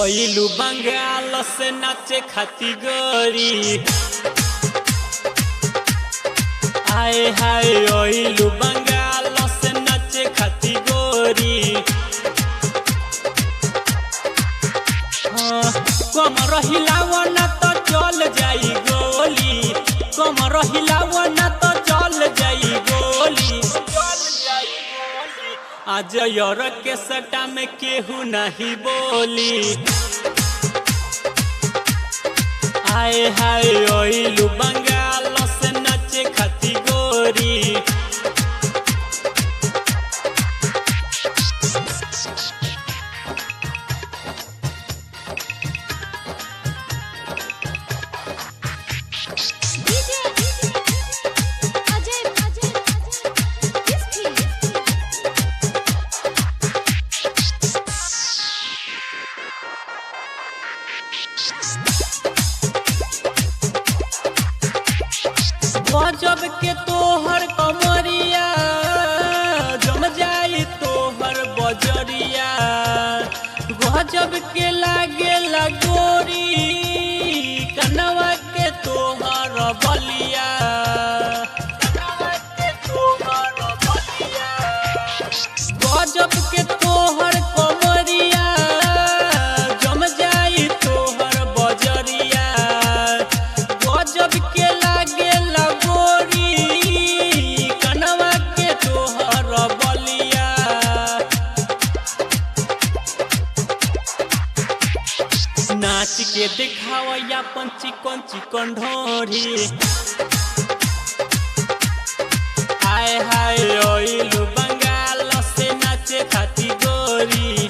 ओइलू बंगाल से नाचे खाती गोरी। आए हाय ओइलू बंगाल से नाचे खाती गोरी। कमर हिलावना तो चल जाई गोली, कमर हिलावना तो चल जाई गोली। आज यार के सटा में केहू नहीं बोली। आए हाय ओइलू बंगाल से नाचे खाती गोरी। गजब के तोहर कमरिया जम जाई तोहर बजरिया। गजब के लागे लगोरी कनवा के तोहर बलिया। गजब के तोहर कमरिया जम जाई तोहर बजरिया। गजब के लागे नाच के दिखावा अपन चिकन चिकन ढोरी। हाय हाय ओइलू बंगाल से नाचे खाती गोरी।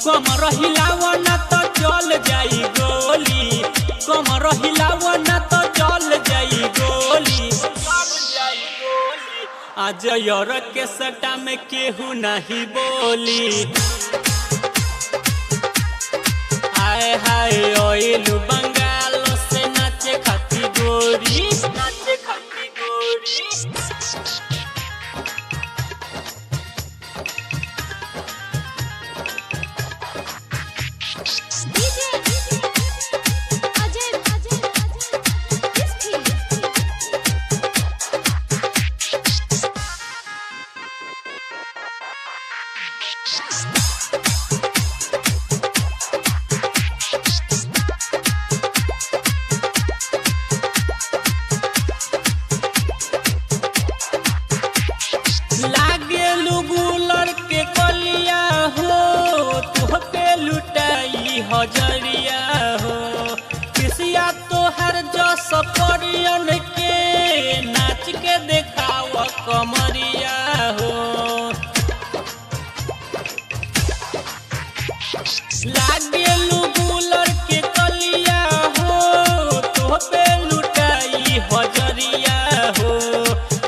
कमर हिलावना तो चल जाई गोली, कमर हिलावना तो चल जाई गोली। आज यार के सटा में केहू नहीं बोली। हाय हाय ओइलू बंगाल से नाचे खाती गोरी, नाचे खाती गोरी। लागेलू गुलर के कलिया हो, तुहके लुटाई हजरिया हो। किसिया तोहर जस परियन के नाच के देखाव कमरिया हो। लागेलू गुलर के कलिया हो, तुहके लुटाई हजरिया हो।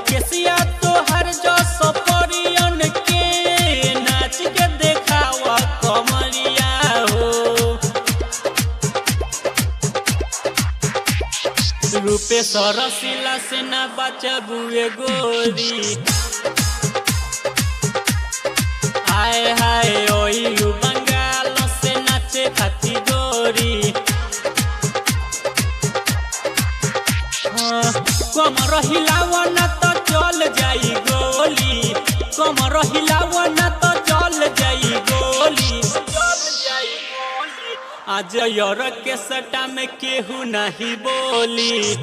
किसिया तोहर जस परियन के नाच के देखावा कमरिया हो। रूपेश्वर सिला से ना बचबुए गोरी। हाय हाय ओइलू बंगाल से नाचे खाती गोरी। कमर हिलावना तो चल जाई गोली, कमर हिलावना तो चल जाई गोली। आज यार के सटा में केहू नहीं बोली।